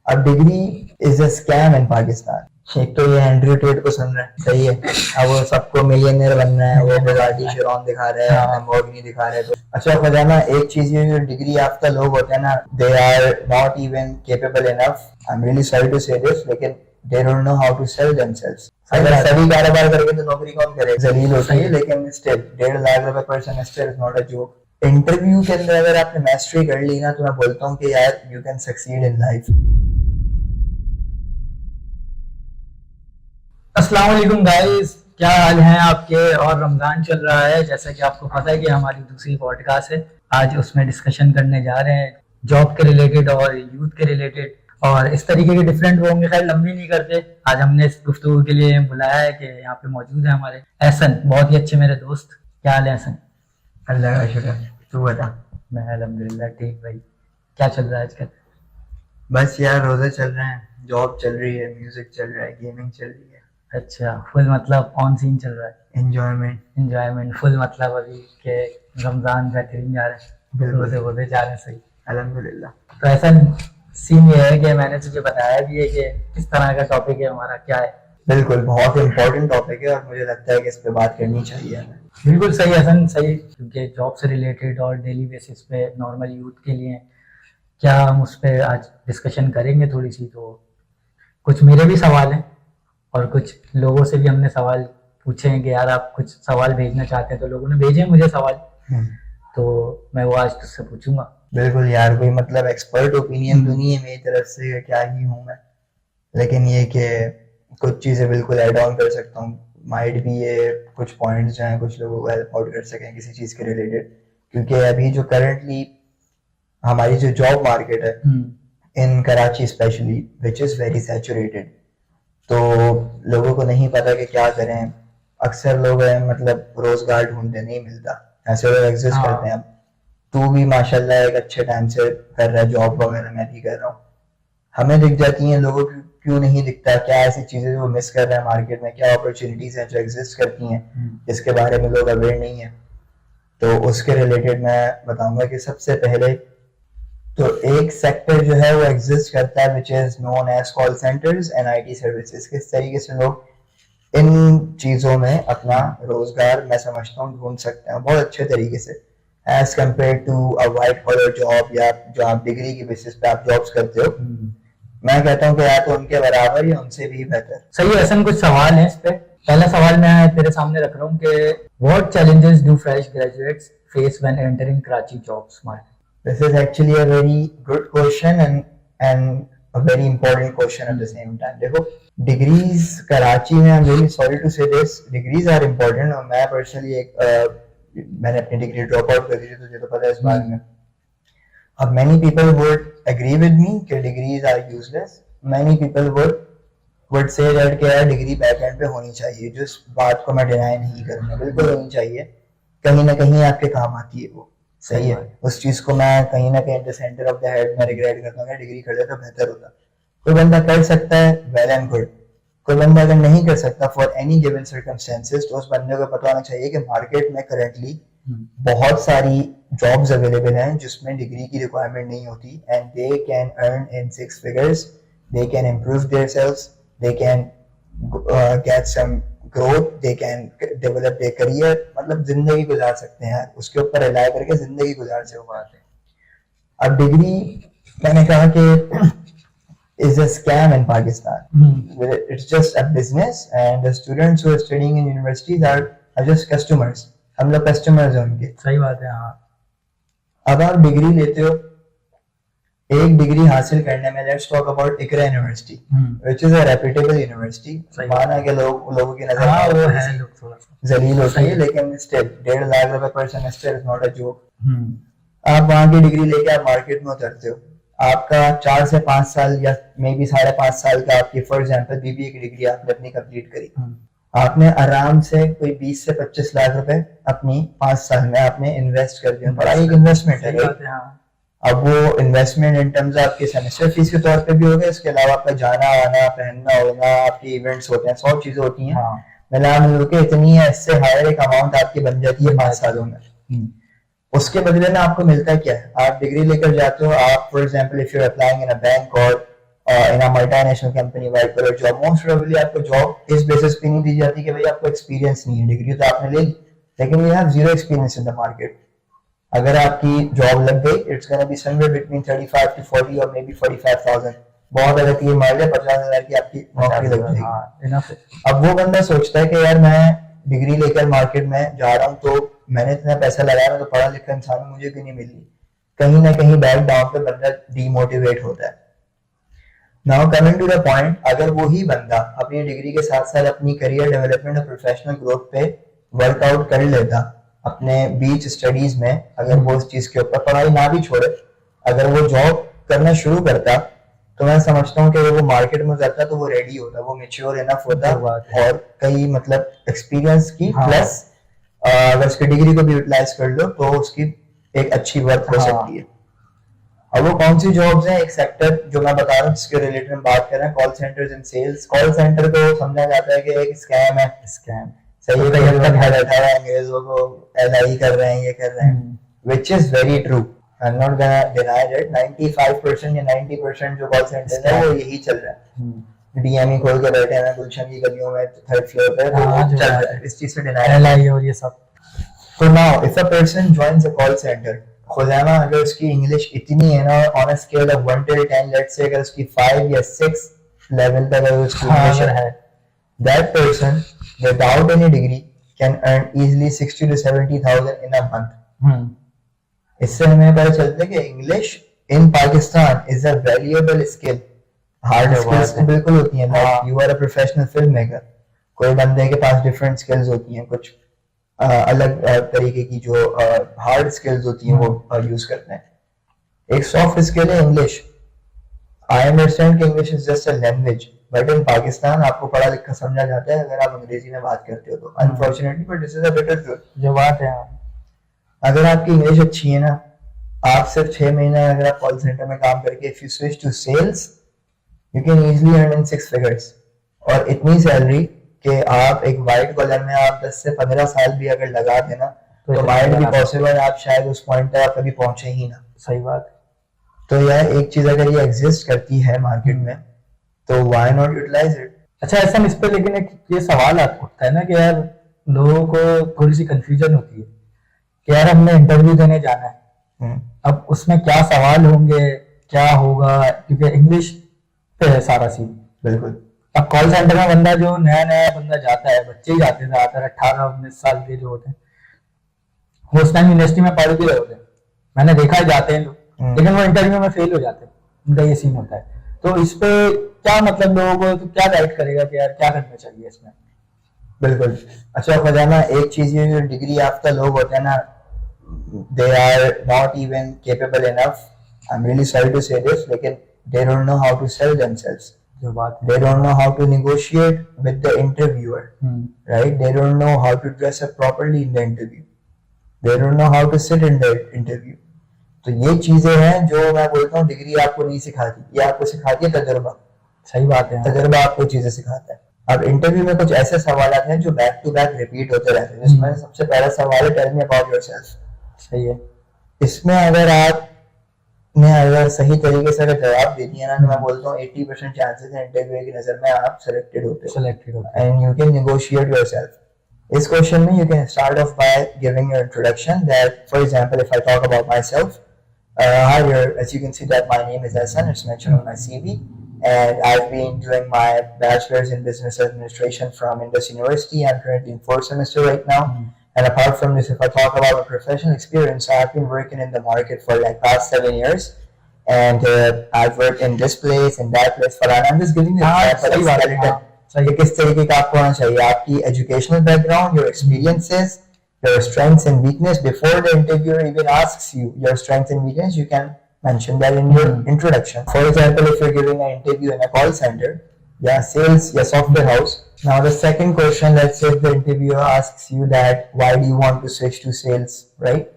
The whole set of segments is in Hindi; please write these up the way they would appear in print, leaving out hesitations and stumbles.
अब डिग्री इज अ स्कैम इन पाकिस्तान। एक तो ये एंड्रयू टेट को सुन रहे हैं, सही है। अब वो सबको मिलियनेयर बनना है, वो बुगाटी चिरॉन दिखा रहे हैं, लैम्बोर्गिनी दिखा रहे हैं। तो अच्छा खजाना, एक चीज ये जो डिग्री याफ्ता लोग होते हैं ना, they are not even capable enough, I am really sorry to say this, लेकिन they don't know how to sell themselves. अगर सभी कारोबार करेंगे तो नौकरी कौन करे, जलील होता है। लेकिन स्टिल 1.5 लाख रुपए पर semester is not a joke. Interview के अंदर अगर आपने मास्टरी कर ली ना, तो मैं बोलता हूँ कि यार you can succeed in life. अस्सलाम वालेकुम गाइस, क्या हाल हैं आपके। और रमज़ान चल रहा है, जैसा कि आपको पता है कि हमारी दूसरी पॉडकास्ट है। आज उसमें डिस्कशन करने जा रहे हैं जॉब के रिलेटेड और यूथ के रिलेटेड, और इस तरीके के डिफरेंट वो होंगे। खैर लंबी नहीं करते, आज हमने इस गुफ्तगू के लिए बुलाया है कि यहाँ पे मौजूद है हमारे एहसन, बहुत ही अच्छे मेरे दोस्त। क्या हाल है एहसन? अल्लाह का शुक्र, तू बता। मैं अल्हम्दुलिल्लाह ठीक भाई। क्या चल रहा है आजकल? बस यार रोजे चल रहे हैं, जॉब चल रही है, म्यूजिक चल रहा है, गेमिंग चल रही है। अच्छा, फुल मतलब ऑन सीन चल रहा है। एंजॉयमेंट फुल मतलब अभी के रमजान बेहतरीन जा रहे हैं, रोजे वोजे जा रहे हैं, सही अल्हम्दुलिल्लाह। तो ऐसा सीन ये है कि मैंने तुझे बताया भी है कि किस तरह का टॉपिक है हमारा, क्या है। बिल्कुल, बहुत इम्पोर्टेंट टॉपिक है और मुझे लगता है कि इस पे बात करनी चाहिए हमें। बिल्कुल सही हसन, सही, क्योंकि जॉब से रिलेटेड और डेली बेसिस पे नॉर्मल यूथ के लिए क्या हम उस पर आज डिस्कशन करेंगे थोड़ी सी। तो कुछ मेरे भी सवाल हैं और कुछ लोगों से भी हमने सवाल पूछे हैं कि यार आप कुछ सवाल भेजना चाहते हैं, तो लोगों ने भेजे हैं मुझे सवाल, तो मैं वो आज तुझसे पूछूंगा। बिल्कुल यार, कोई मतलब एक्सपर्ट ओपिनियन तो नहीं है मेरी तरफ से, क्या ही हूँ मैं, लेकिन ये कि कुछ चीजें बिल्कुल ऐड ऑन कर सकता हूँ। माइट भी ये कुछ पॉइंट्स जो हैं कुछ लोगों को हेल्प आउट कर सकें किसी चीज के रिलेटेड, क्योंकि अभी जो करंटली हमारी जो जॉब मार्केट है in Karachi specially, which is very saturated, तो लोगों को नहीं पता कि क्या करें। अक्सर लोग हैं मतलब रोजगार ढूंढते नहीं मिलता, ऐसे लोग एग्जिस्ट करते हैं। अब तू भी माशाल्लाह एक अच्छे टाइम से कर रहा है जॉब वगैरह, मैं भी कर रहा हूँ। हमें दिख जाती हैं, लोगों को क्यों नहीं दिखता, क्या ऐसी चीजें जो मिस कर रहे हैं मार्केट में, क्या अपॉर्चुनिटीज हैं जो एग्जिस्ट करती हैं जिसके बारे में लोग अवेयर नहीं है। तो उसके रिलेटेड मैं बताऊंगा कि सबसे पहले तो एक सेक्टर जो है वो एग्जिस्ट करता है which is known as call centres and IT services. किस तरीके से लोग इन चीजों में अपना रोजगार, मैं समझता हूँ, ढूंढ सकते हैं बहुत अच्छे तरीके से as compare to a white collar job, या जो आप डिग्री की बेसिस पे आप जॉब्स करते हो। मैं कहता हूँ कि या तो उनके बराबर या उनसे भी बेहतर। सही है, ऐसा कुछ सवाल है इस पे। पहला सवाल मैं तेरे सामने रख रहा हूँ कि what challenges do fresh graduates face when entering Karachi jobs market? This is actually a very good question and a very important question at the same time. देखो, डिग्रीज कराची में, I'm really sorry to say this, degrees are important. और मैं पर्सनली मैंने अपनी डिग्री ड्रॉप आउट कर दी थी, तुझे तो पता है इस बारे में। अब many people would agree with me कि degrees are useless. many people would say that कि यार डिग्री बैक एंड पे होनी चाहिए। जिस बात को मैं डिनाई नहीं करूँगा, बिल्कुल होनी चाहिए, कहीं ना कहीं आपके काम आती है वो, सही है। उस चीज को मैं कहीं ना कहीं सेंटर ऑफ द हेड में रिग्रेट करता हूँ, डिग्री कर लेता तो बेहतर होता। कोई बंदा कर सकता है, वेल एंड गुड। कोई बंदा अगर नहीं कर सकता फॉर एनी गिवन सर्कमस्टेंसेस, तो उस बंदे को पता होना चाहिए कि मार्केट में करेंटली बहुत सारी जॉब्स अवेलेबल हैं जिसमें डिग्री की रिक्वायरमेंट नहीं होती, and they can earn in 6 figures, they can improve themselves, they can get some growth, they can develop their career, मतलब जिंदगी गुजार सकते हैं, उसके ऊपर रिलाय करके जिंदगी गुजार से हुआ है। अब डिग्री, मैंने कहा कि is a scam in Pakistan. It's just a business and the students who are studying in universities are just customers. हम लोग customers हैं उनके। सही बात है, हाँ। अब आप डिग्री लेते हो, एक डिग्री हासिल करने में, let's talk about Iqra university, which is a reputable university। माना कि लोगों की नजर में वो है थोड़ा जलील होती है, लेकिन still 1.5 लाख रुपए पर semester is not a joke। आप वहाँ की डिग्री लेके आप मार्केट में उतरते हो, आपका 4 से 5 साल या मे बी 5.5 साल का आपकी, फॉर एग्जाम्पल बीबीए की डिग्री आपने अपनी कंप्लीट करी, आपने आराम से कोई 20 से 25 लाख रुपए अपनी 5 साल में आपने इन्वेस्ट कर दिया। पढ़ाई एक इन्वेस्टमेंट है। अब वो इन्वेस्टमेंट इन टर्म्स आपके सेमेस्टर फीस के तौर पे भी होगा, इसके अलावा आपका जाना आना, पहनना होना, आपके इवेंट्स होते हैं, 100 चीजें होती हैं, मिला मिल के इतनी है, इससे हायर एक अमाउंट आपकी बन जाती है 5 सालों में। उसके बदले में आपको मिलता क्या है? आप डिग्री लेकर जाते हो, आप for example if you are applying in a bank और in a multinational company white collar job, most probably आपको जॉब इस बेसिस पे नहीं दी जाती कि भाई आपको एक्सपीरियंस नहीं है, डिग्री तो आपने ले ली लेकिन you have zero experience in the market. अगर आपकी जॉब लग गई, it's gonna be somewhere between 35 to 40 और मे बी 45,000, बहुत अगर तीर मार ले 50,000 की आपकी नौकरी लग जाएगी। हाँ, enough है। अब वो बंदा सोचता है कि यार मैं डिग्री लेकर मार्केट में जा रहा हूँ तो मैंने इतना पैसा लगाया, मैं तो पढ़ा लिखा इंसान हूँ, मुझे क्यों नहीं मिल रही। कहीं ना कहीं बैक डाउन पे बंदा डीमोटिवेट होता है। Now coming to the point, अगर वही बंदा अपनी डिग्री के साथ साथ अपनी करियर डेवलपमेंट और प्रोफेशनल ग्रोथ पे वर्कआउट कर लेता अपने बीच स्टडीज में, अगर वो उस चीज के ऊपर पढ़ाई ना भी छोड़े, अगर वो जॉब करना शुरू करता, तो मैं समझता हूँ कि अगर वो मार्केट में जाता तो वो रेडी होता, वो मेच्योर इनफ होता और कई मतलब एक्सपीरियंस की प्लस अगर उसकी डिग्री को भी यूटिलाइज कर लो तो उसकी एक अच्छी वर्क हो सकती है। अब वो कौन सी जॉब्स हैं, एक सेक्टर जो मैं बता रहा हूँ जिसके रिलेटेड हम बात कर रहे हैं, call centres and sales. Call centre को समझा जाता है कि एक स्कैम है, स्कैम सही है, कई तक है बैठा है, अंग्रेजों को एलआई कर रहे हैं, ये कर रहे हैं, which is very true. I'm not gonna deny it. 95% या 90% जो कॉल सेंटर है वो यही चल रहा है। डीएमई खोल के बैठे हैं गुलशन की गलियों में थर्ड फ्लोर पे, तो चल रहा है, इस चीज से डिनाई एलआई और ये सब। तो now if a person joins a call centre, खुदाना अगर उसकी इंग्लिश इतनी है ना, on a scale of 1 till 10, let's say अगर उसकी 5 या 6 लेवल तक अगर उसकी इंग्लिश है, that person without any degree can earn easily 60 to 70,000 in a month. इससे हमें पता चलता है कि English in Pakistan is a valuable skill. Hard skills तो बिल्कुल होती हैं, like you are a professional film maker, कोई बंदे के पास डिफरेंट स्किल्स होती हैं, कुछ अलग तरीके की जो हार्ड स्किल्स होती हैं वो यूज करते हैं। एक सॉफ्ट स्किल है इंग्लिश। आई अंडरस्टैंड कि English is just a language, but in Pakistan आपको पढ़ा लिखा समझा जाता है अगर आप अंग्रेजी में बात करते हो तो, unfortunately, but this is a better truth. जो बात है, अगर आपकी इंग्लिश अच्छी है ना, आप सिर्फ 6 महीने अगर आप कॉल सेंटर में काम करके if you switch to sales, you can easily earn in 6 figures, और इतनी सैलरी कि आप एक वाइट कॉलर में आप 10 से 15 साल भी अगर लगा देना तो माइट भी पॉसिबल है आप शायद उस पॉइंट तक आप कभी पहुंचे ही ना। सही बात। तो यह एक चीज अगर ये एग्जिस्ट करती है मार्केट में तो व्हाई नॉट यूटिलाइज इट। अच्छा, ऐसा इस पे लेकिन एक ये सवाल उठता है ना कि यार लोगों को थोड़ी सी कंफ्यूजन होती है कि यार हमने इंटरव्यू देने जाना है, अब उसमें क्या सवाल होंगे, क्या होगा, क्योंकि इंग्लिश पे है सारा सीन। बिल्कुल। अब कॉल सेंटर में बंदा जो नया बंदा जाता है, बच्चे ही जाते थे आकर 18-19 साल के जो होते हैं, वो उस टाइम यूनिवर्सिटी में पढ़ भी रहे होते हैं, मैंने देखा है जाते हैं लोग, लेकिन वो इंटरव्यू में फेल हो जाते हैं, उनका ये सीन होता है। तो इस पे क्या मतलब लोगों को तो क्या गाइड करेगा कि यार क्या करना चाहिए इसमें? बिल्कुल। अच्छा खजाना, एक चीज ये जो डिग्री याफ्ता लोग होते हैं ना, they are not even capable enough, I'm really sorry to say this, लेकिन they don't know how to sell themselves. जो बात they don't know how to negotiate with the interviewer, right? They don't know how to dress up properly in the interview. They don't know how to sit in the interview. तो ये चीजें हैं जो मैं बोलता हूँ डिग्री आपको नहीं सिखाती, ये आपको सिखाती है तजुर्बा। सही बात है, तजुर्बा आपको चीजें सिखाता है। अब इंटरव्यू में कुछ ऐसे सवाल हैं जो बैक टू बैक रिपीट होते रहते हैं, जिसमें सबसे पहला सवाल है टेल मी अबाउट योरसेल्फ। सही है। इसमें अगर आपने अगर सही तरीके से अगर जवाब दे दिया ना, तो मैं बोलता हूँ 80% चांसेस है इंटरव्यू की नजर में आप सिलेक्टेड होते हैं, and you can negotiate yourself. इस क्वेश्चन में you can start off by giving your introduction that, for example, if I talk about myself, hi there, as you can see that my name is Hassan, it's mentioned on my CV, and I've been doing my bachelor's in business administration from Indus University. I'm currently in 4th semester right now, and apart from this, if I talk about my professional experience, I've been working in the market for like past 7 years, and I've worked in this place and that place, and I'm just giving you an example. कि किस तरीके का आपको होना चाहिए, आपकी educational background, your experiences, your strengths and weakness. Before the interviewer even asks you your strengths and weakness, you can mention that in your introduction. For example, if you're giving an interview in a call center, sales, software house. Now the second question, let's say if the interviewer asks you that why do you want to switch to sales, right?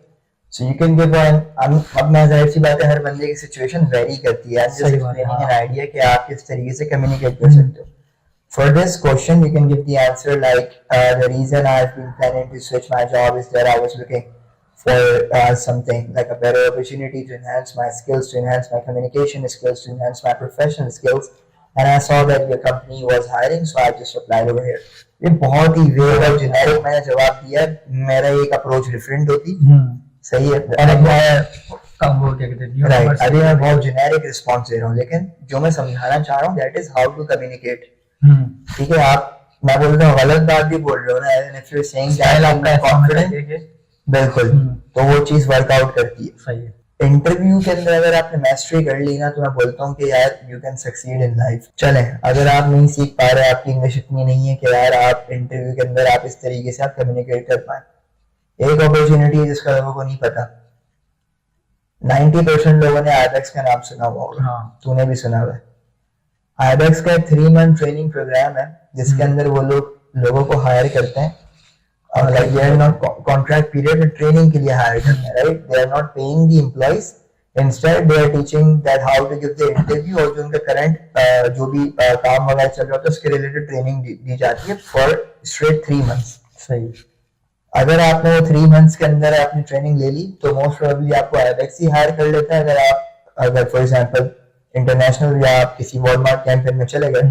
So you can give अब मैं जाहिर सी बात है हर बंदे की सिचुएशन वेरी करती है, just explaining an idea कि आप किस तरीके से कम्युनिकेट कर सकते हो। For this question, you can give the answer like the reason I've been planning to switch my job is that I was looking for something like a better opportunity to enhance my skills, to enhance my communication skills, to enhance my professional skills. And I saw that your company was hiring, so I just applied over here. ये बहुत ही वेग और जेनेरिक मैंने जवाब दिया, मेरा एक अप्रोच डिफरेंट होती, सही है, और एक मैं कब वो क्या कहते हैं राइट, अभी मैं बहुत जेनेरिक रिस्पॉन्स दे रहा हूँ, लेकिन जो मैं समझाना चाह रहा हूँ that is how to communicate. ठीक है, आप मैं बोल रहा हूँ गलत बात भी बोल रहे हो ना, and if you are saying that confident, बिल्कुल, तो वो चीज वर्कआउट करती है. सही है. इंटरव्यू के अंदर अगर आपने मास्टरी कर ली ना, तो मैं बोलता हूँ कि यार you can succeed in life. चलें, अगर आप नहीं सीख पा रहे, आपकी इंग्लिश इतनी नहीं है कि यार आप इंटरव्यू के अंदर आप इस तरीके से आप कम्युनिकेट कर पाए, एक अपॉर्चुनिटी है जिसका लोगों को नहीं पता. 90% लोगों ने आईबेक्स का नाम सुना हुआ होगा. हाँ. तूने भी सुना हुआ है. आईबेक्स का 3 मंथ ट्रेनिंग प्रोग्राम है जिसके अंदर वो लोगों को हायर करते हैं, और like they are not contract period में ट्रेनिंग के लिए हायर करते हैं, right. They are not paying the employees, instead they are teaching that how to give the interview, और जो उनका करंट जो भी काम वगैरह चल रहा होता है उसके रिलेटेड ट्रेनिंग दी जाती है फॉर स्ट्रेट 3 मंथ्स. सही. अगर आपने वो 3 मंथ्स के अंदर आपने ट्रेनिंग ले ली तो मोस्ट प्रोबेबली आपको आईबेक्स ही हायर कर लेता है. अगर फॉर एग्जांपल इंटरनेशनल या आप किसी वॉलमार्ट कैंपेन में चले गए,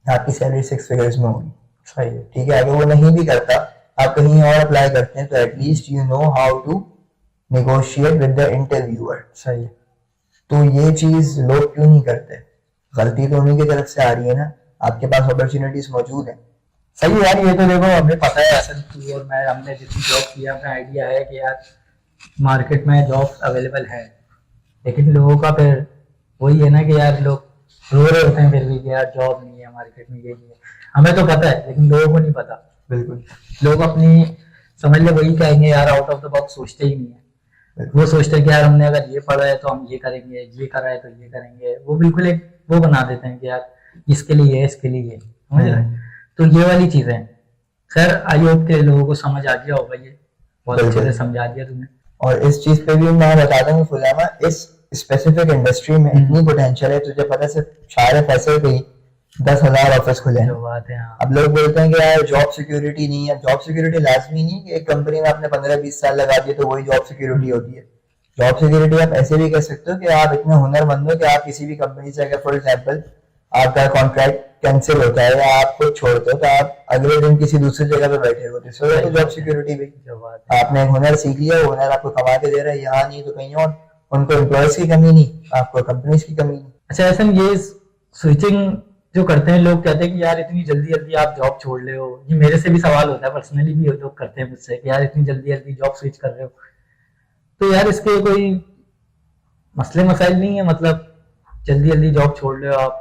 आपकी सैलरी 6 फिगर्स में होगी. सही है. ठीक है, अगर वो नहीं भी करता, आप कहीं और अप्लाई करते हैं, तो at least you know how to negotiate with the interviewer. सही है. तो ये चीज लोग क्यों नहीं करते? गलती तो उन्हीं की तरफ से आ रही है ना, आपके पास अपॉर्चुनिटीज मौजूद है. सही यार, ये तो देखो हमें पता है, असल तू और मैं, हमने जितनी जॉब किया हमें आइडिया है कि यार मार्केट में जॉब्स अवेलेबल है, लेकिन लोगों का फिर वही है ना कि यार लोग रो रहे होते हैं फिर भी कि यार जॉब नहीं है मार्केट में, ये नहीं है. हमें तो पता है लेकिन लोगों को नहीं पता. बिल्कुल. लोग अपनी समझ ले वही कहेंगे यार, आउट ऑफ द बॉक्स सोचते ही नहीं है. वो सोचते हैं कि यार हमने अगर ये पढ़ा है तो हम ये करेंगे, ये करा है तो ये करेंगे. वो बिल्कुल एक वो बना देते हैं कि यार इसके लिए ये, इसके लिए ये, समझ रहे हैं. तो ये वाली चीजें हैं. खैर आई होप के लोगों को समझ आ गया होगा, ये बहुत अच्छे से समझा दिया तुमने. और इस चीज पे भी मैं बताता हूँ फुलामा, इस स्पेसिफिक इंडस्ट्री में इतनी पोटेंशियल है, तुझे पता है सिर्फ 4 पैसे पे ही 10,000 ऑफिस खुले हैं. जो बात है. हाँ. अब लोग बोलते हैं कि यार जॉब सिक्योरिटी नहीं है. जॉब सिक्योरिटी लाजमी नहीं है कि एक कंपनी में आपने 15-20 साल लगा दिए तो वही जॉब सिक्योरिटी होती है. जॉब सिक्योरिटी आप ऐसे भी कह सकते हो कि आप इतने हुनरमंद हो कि आप किसी भी कंपनी से अगर फॉर एग्जाम्पल आपका कॉन्ट्रैक्ट कैंसिल होता है या आप खुद छोड़ते हो तो आप अगले दिन किसी दूसरी जगह पे बैठे होते हो. सो जॉब सिक्योरिटी भी, जो बात है. आपने एक हुनर सीख लिया, वो हुनर आपको कमा के दे रहा है, यहाँ नहीं तो कहीं और. उनको एम्प्लॉयज की कमी नहीं, आपको कंपनीज की कमी नहीं. अच्छा ऐसा ये स्विचिंग जो करते हैं लोग, कहते हैं कि यार इतनी जल्दी जल्दी आप जॉब छोड़ ले हो. ये मेरे से भी सवाल होता है पर्सनली भी, लोग करते हैं मुझसे कि यार इतनी जल्दी जल्दी जॉब स्विच कर रहे हो. तो यार इसके कोई मसले मसाइल नहीं है, मतलब जल्दी जल्दी जॉब छोड़ रहे हो आप,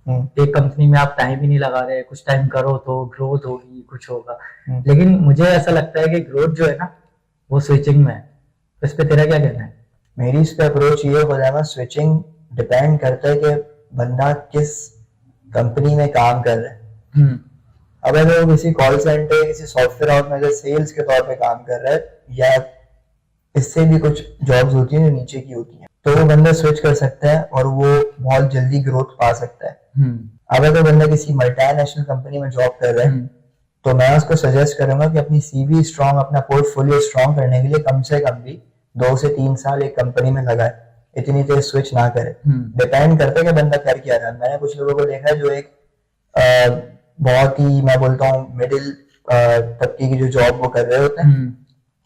एक कंपनी में आप टाइम ही नहीं लगा रहे, कुछ टाइम करो तो ग्रोथ होगी, कुछ होगा. लेकिन मुझे ऐसा लगता है कि ग्रोथ जो है ना वो स्विचिंग में है. इस पे तेरा क्या कहना है? मेरी इस पे अप्रोच ये हो, स्विचिंग डिपेंड करता है कि बंदा किस कंपनी में काम कर रहा है. अब अगर वो किसी कॉल सेंटर, किसी सॉफ्टवेयर हाउस में अगर सेल्स के तौर पे काम कर रहा है, या इससे भी कुछ जॉब्स होती हैं जो नीचे की होती हैं, तो वो बंदा स्विच कर सकता है और वो बहुत जल्दी ग्रोथ पा सकता है. अब अगर बंदा किसी मल्टीनेशनल कंपनी में जॉब कर रहा है तो मैं उसको सजेस्ट करूंगा कि अपनी सीवी स्ट्रॉन्ग, अपना पोर्टफोलियो स्ट्रॉन्ग करने के लिए कम से कम भी 2 से 3 साल एक कंपनी में लगाए, इतनी देर स्विच ना करे. डिपेंड करता है कि बंदा कर क्या रहा है. मैंने कुछ लोगों को देखा है जो एक बहुत ही, मैं बोलता हूँ मिडिल तबके की जो जॉब वो कर रहे होते हैं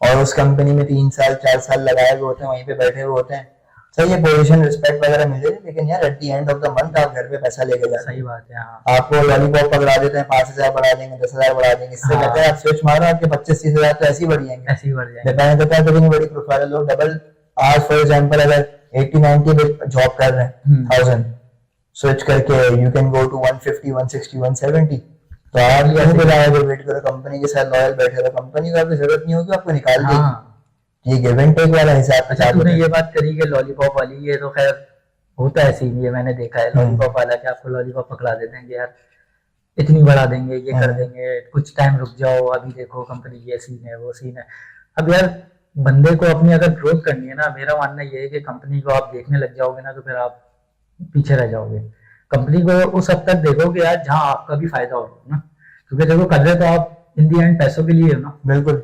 और उस कंपनी में 3 साल 4 साल लगाए हुए होते हैं, वहीं पे बैठे हुए होते हैं. सही है, पोजीशन रिस्पेक्ट वगैरह मिले, लेकिन यार at the end of the month आप घर पे पैसा लेके जाते हैं. सही बात है. हाँ. आपको लॉलीपॉप पकड़ा देते हैं, 5,000 बढ़ा देंगे, 10,000 बढ़ा देंगे. इससे कहते हैं आप स्विच मारो, आपके 25-30,000 तो ऐसे ही बढ़ जाएंगे, ऐसे ही बढ़ जाएंगे. डिपेंड करता है. तो नहीं बड़ी प्रोफाइल लोग डबल आज फॉर एग्जांपल अगर 80-90 जॉब कर रहे हैं 1000 स्विच करके, यू कैन गो टू 150, 160, 170. तो आप यहीं पे जाओगे, वेट करो, कंपनी के साथ लॉयल बैठे रहो, कंपनी को आपकी जरूरत नहीं होगी, आपको निकाल देगी. ये गिव एंड टेक वाला हिसाब. अच्छा तूने ये बात करी कि लॉलीपॉप वाली, ये तो खैर होता है सीन, ये मैंने देखा है लॉलीपॉप वाला कि आपको लॉलीपॉप पकड़ा देते हैं कि यार इतनी बढ़ा देंगे, ये कर देंगे, कुछ टाइम रुक जाओ, अभी देखो कंपनी ये सीन है, वो सीन है. अब यार बंदे को अपनी अगर ग्रोथ करनी है ना, मेरा मानना ये है कि कंपनी को आप देखने लग जाओगे ना तो फिर आप पीछे रह जाओगे. कंपनी को उस हद तक देखो कि यार जहाँ आपका भी फायदा हो ना, क्योंकि देखो कर रहे तो आप इन दी एंड पैसों के लिए हो ना. बिल्कुल.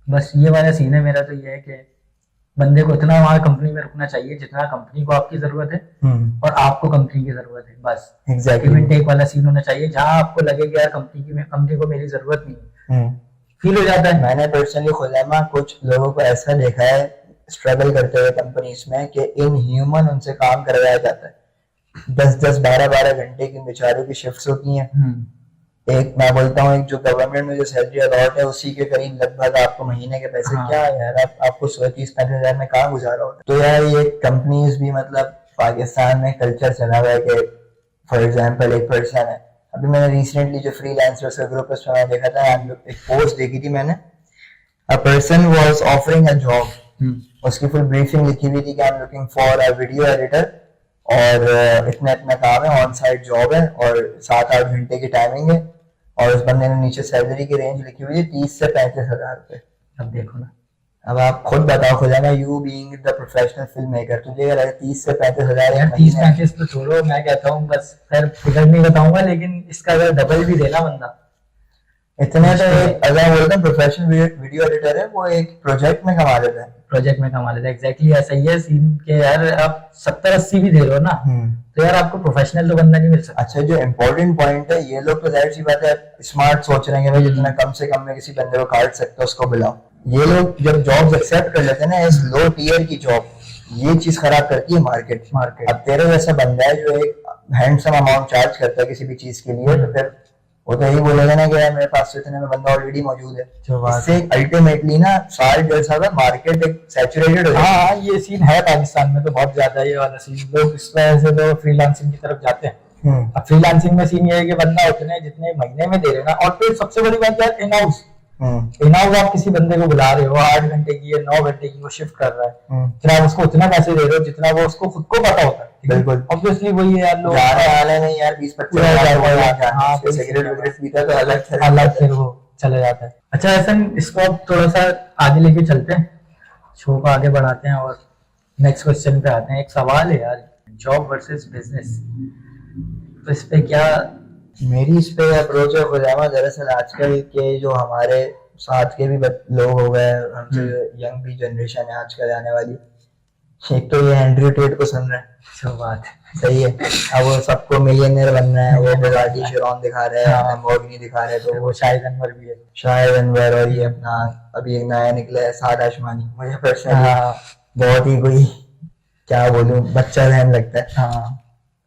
बस ये वाला सीन है मेरा, तो ये है कि बंदे को इतना वहां कंपनी में रुकना चाहिए जितना कंपनी को आपकी जरूरत है और आपको कंपनी की जरूरत है, बस एग्जैक्टली गिव एंड टेक वाला सीन होना चाहिए, जहां आपको लगे कि यार कंपनी को मेरी जरूरत नहीं है, फील हो जाता है। मैंने पर्सनली खुदैमा कुछ लोगों को ऐसा देखा है स्ट्रगल करते हुए कंपनीज में कि इन ह्यूमन उनसे काम करवाया जाता है, 10-10 12-12 घंटे की बेचारों की शिफ्ट्स होती हैं। एक मैं बोलता हूँ एक जो गवर्नमेंट में जो सैलरी अलॉट है उसी के करीब लगभग आपको महीने के पैसे क्या है यार, आपको 30-35 हजार में कहाँ गुजारा होता है। तो यार ये कंपनीज भी मतलब पाकिस्तान में कल्चर चला हुआ है कि फॉर एग्जांपल एक पर्सन है, अभी मैंने रिसेंटली जो फ्रीलांसर्स का ग्रुप है उसमें मैंने देखा था, एक पोस्ट देखी थी मैंने, a person was offering a job, उसकी फुल ब्रीफिंग लिखी हुई थी कि I am looking for a video editor और इतना इतना काम है, ऑन साइट जॉब है और 7-8 घंटे की टाइमिंग है, और उस बंदे ने नीचे सैलरी की रेंज लिखी हुई है 30 से 35 हजार रुपए। अब देखो ना, अब आप खुद बताओ खुदा, you being the professional film maker, तुझे अगर 30 से 35 हजार यार 30-35 तो छोड़ो, मैं कहता हूँ बस फिर फिगर नहीं बताऊंगा, लेकिन इसका अगर डबल भी देना बंदा इतने तो अगर बोलते हैं प्रोफेशनल वीडियो एडिटर है वो एक प्रोजेक्ट में कमा लेता है, प्रोजेक्ट में कमा लेता है। एग्जैक्टली ऐसा ही है सीन के यार, आप 70-80 भी दे रहे हो ना तो यार आपको प्रोफेशनल तो बंदा नहीं मिल सकता। अच्छा जो इम्पोर्टेंट पॉइंट है, ये लोग तो जाहिर सी बात है स्मार्ट सोच रहे हैं भाई जितना कम से कम में किसी बंदे को काट सकते हो उसको बुलाओ। ये लोग जब जॉब्स एक्सेप्ट कर लेते हैं ना इस लो टियर की जॉब, ये चीज खराब करती है मार्केट। अब तेरे जैसा बंदा है जो एक हैंडसम अमाउंट चार्ज करता है किसी भी चीज के लिए, तो फिर वो तो यही बोलेगा ना कि यार मेरे पास तो इतने में बंदा ऑलरेडी मौजूद है, इससे अल्टीमेटली ना साल डेढ़ साल में मार्केट एक सैचुरेटेड हो जाता है। हाँ ये सीन है पाकिस्तान में तो बहुत ज्यादा, ये वाला सीन लोग इस वजह से तो फ्रीलांसिंग की तरफ जाते हैं। अब फ्रीलांसिंग में सीन ये है कि बंदा उतने जितने महीने में दे रहे ना, और फिर सबसे बड़ी बात यार इन हाउस आप किसी बंदे को बुला रहे हो 8 घंटे की या 9 घंटे की वो शिफ्ट कर रहा है, फिर आप उसको उतना पैसे दे रहे हो जितना वो उसको खुद को पता होता है। बिल्कुल ऑब्वियसली वही है यार, लोग आने में यार 20-25 अलग फिर वो चले जाता है। अच्छा ऐसा इसको अब थोड़ा सा आगे लेके चलते हैं, शो को आगे बढ़ाते हैं और नेक्स्ट क्वेश्चन पे आते हैं। एक सवाल है यार, जॉब वर्सेस बिजनेस, तो इस पे क्या मेरी इस पे अप्रोच है खुदामा, दरअसल आजकल के जो हमारे साथ के भी लोग हो गए, हमसे यंग भी जनरेशन है आजकल आने वाली, एक तो ये एंड्रयू टेट को सुन रहा है, बात सही है, अब वो सबको मिलियनियर बनना है, वो बुगाटी चिरॉन दिखा रहे हैं, लैम्बोर्गिनी दिखा रहे हैं, तो वो शाहिद अनवर भी है, शाहिद अनवर, और ये अपना अभी एक नया निकला है साद आशमानी, मुझे पर्सनली बहुत ही कोई क्या बोलूं बच्चा रहने लगता है।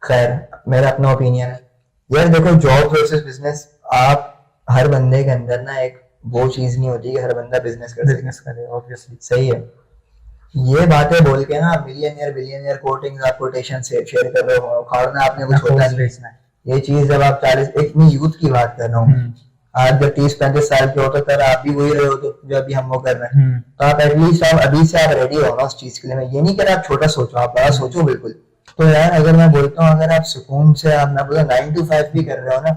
खैर मेरा अपना ओपिनियन है यार, देखो जॉब वर्सेस बिजनेस, आप हर बंदे के अंदर ना एक वो चीज नहीं होती कि हर बंदा बिजनेस करे, ऑब्वियसली सही है। ये बातें बोल के ना मिलियनियर बिलियनियर कोटिंग्स आप कोटेशन से शेयर कर रहे हो, उखाड़ना आपने कुछ होता नहीं है। ये चीज जब आप 40 इतनी यूथ की बात कर रहा हूँ, आज जब 30-35 साल के होते तब आप भी वही रहे हो तो जो अभी हम वो कर रहे हैं, तो आप एटलीस्ट आप अभी से आप रेडी हो ना उस चीज के लिए। मैं ये नहीं कर रहा आप छोटा सोचो, आप बड़ा सोचो बिल्कुल। तो यार अगर मैं बोलता हूँ अगर आप सुकून से आप मैं बोलता 9 to 5 भी कर रहे हो ना,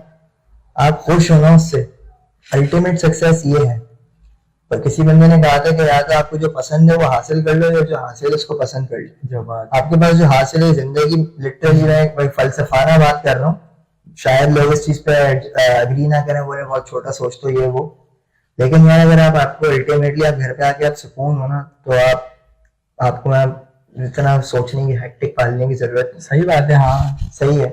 आप खुश हो ना उससे, अल्टीमेट सक्सेस ये है। पर किसी बंदे ने कहा था कि या तो आपको जो पसंद है वो हासिल कर लो, या जो हासिल है उसको पसंद कर लो। जो बात आपके पास जो हासिल है जिंदगी, लिटरली मैं एक फलसफाना बात कर रहा हूँ, शायद लोग इस चीज पे अग्री ना करें, बोले बहुत छोटा सोच तो ये वो, लेकिन यार अगर आपको अल्टीमेटली आप घर पे आके आप सुकून हो ना, तो आपको मैं इतना सोचने की हेक्टिक पालने की जरूरत नहीं। सही बात है, हाँ सही है।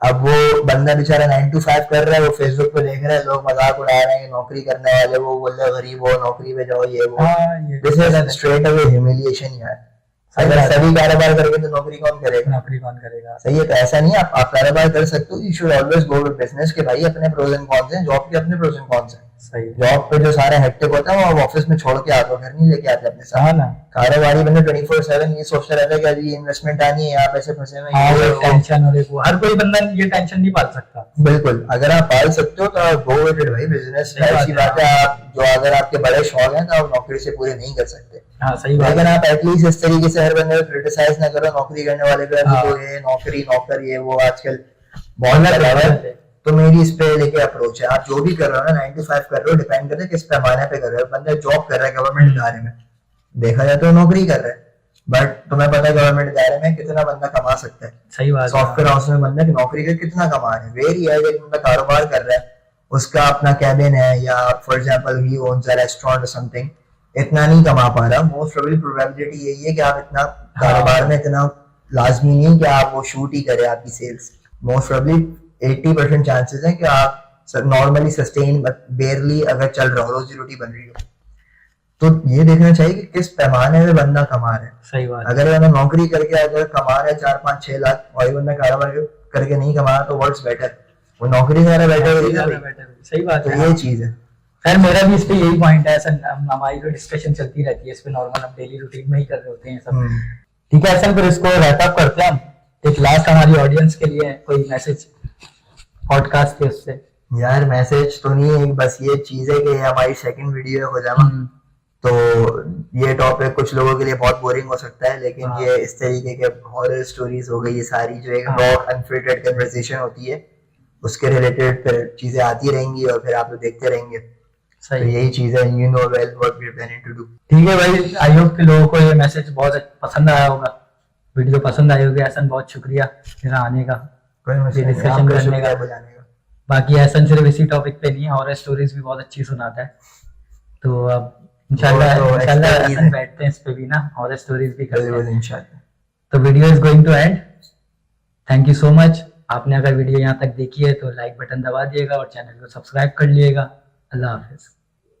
अब वो बंदा बेचारा 9 to 5 कर रहा है, वो फेसबुक पे देख रहा है लोग मजाक उड़ा रहे हैं नौकरी करने वाले, वो बोल रहे गरीब हो नौकरी पे जाओ, ये वो, this is straight away humiliation यार। अगर सभी कारोबार करेंगे तो नौकरी कौन करेगा? सही है, तो ऐसा नहीं आप कारोबार कर सकते हो, you should always go with business के भाई अपने प्रोज एंड कॉन्स हैं, जॉब के अपने प्रोज एंड कॉन्स हैं। सही, जॉब पे जो सारा हेक्टिक होता है वो ऑफिस में छोड़ के आते हो, घर नहीं लेके आते अपने साथ ना। कारोबारी बंदे 24/7 ये सोचता रहता है कि अभी इन्वेस्टमेंट आनी है, आप ऐसे फंसे हुए हैं, टेंशन और एक हर कोई बंदा ये टेंशन नहीं पाल सकता। बिल्कुल, अगर आप पाल सकते हो तो आप गो विद इट भाई, बिजनेस ऐसी बात है। आप जो अगर आपके बड़े शौक हैं तो आप नौकरी से पूरे नहीं कर सकते। हाँ सही बात, लेकिन आप एटलीस्ट इस तरीके से हर बंदे को क्रिटिसाइज ना करो नौकरी करने वाले को, तो ये नौकरी नौकर ये वो आजकल बहुत चला हुआ है। तो मेरी इस पे लेके अप्रोच है, आप जो भी कर रहे हो ना 9 to 5 कर रहे हो, डिपेंड करता है किस पैमाने पे कर रहे हो। बंदा जॉब कर रहा है गवर्नमेंट इदारे में, देखा जाए तो नौकरी कर रहा है, बट तुम्हें पता है गवर्नमेंट इदारे में कितना बंदा कमा सकता है। सही बात, सॉफ्टवेयर हाउस में बंदा नौकरी कर कितना कमा रहा है, वेरी है। एक बंदा कारोबार कर रहा है, उसका अपना कैबिन है, या for example he owns a restaurant और समथिंग, इतना नहीं कमा पा रहा, मोस्ट प्रोबेबिलिटी यही है कि आप इतना कारोबार में इतना लाजमी नहीं कि आप वो शूट ही करें आपकी सेल्स। मोस्ट प्रोबेबली 80% चांसेस है कि आप नॉर्मली सस्टेन बेयरली अगर चल रहा हो, रोजी रोटी बन रही हो। तो ये देखना चाहिए कि किस पैमाने में बंदा कमा रहा है। सही बात। अगर बंदा नौकरी करके अगर कमा रहा है 4-5-6 लाख और ये बंदा कारोबार करके नहीं कमा रहा, तो व्हाट्स बेटर, वो नौकरी कर रहा बेटर। सही बात तो है। ये चीज है। खैर मेरा भी इस पे यही पॉइंट है, ऐसा हमारी तो डिस्कशन चलती रहती है इस पे, नॉर्मल हम डेली रूटीन में ही कर रहे होते हैं सब। ठीक है ऐसा, फिर इसको रैप अप करते हैं हम। एक लास्ट हमारी ऑडियंस के लिए कोई मैसेज पॉडकास्ट के उससे। यार मैसेज तो नहीं है, बस ये चीज है कि हमारी सेकंड वीडियो हो जावा, तो ये टॉपिक कुछ लोगों के लिए बहुत बोरिंग हो सकता है, लेकिन हाँ। ये इस तरीके के हॉरर स्टोरीज हो गई, ये सारी जो एक रॉ अनफिल्टर्ड कन्वर्सेशन होती है, उसके रिलेटेड फिर चीजें आती रहेंगी और फिर आप लोग देखते रहेंगे। तो यही चीज है, you know well what we are planning to do. ठीक है भाई, आई होप कि लोगों को ये मैसेज बहुत पसंद आया होगा, वीडियो पसंद आई होगी। एहसन बहुत शुक्रिया मेरा आने का, डिस्कशन करने का। बाकी एहसन सिर्फ इसी टॉपिक पे नहीं है, हॉरर स्टोरीज भी बहुत अच्छी सुनाता है। तो अब इंशाल्लाह एहसन बैठते हैं इस पे भी ना, हॉरर स्टोरीज भी करते हैं इंशाल्लाह। तो video is going to end. Thank you so much. आपने अगर वीडियो यहाँ तक देखी है तो लाइक बटन दबा दिएगा और चैनल को सब्सक्राइब कर लिएगा। अल्लाह हाफिज।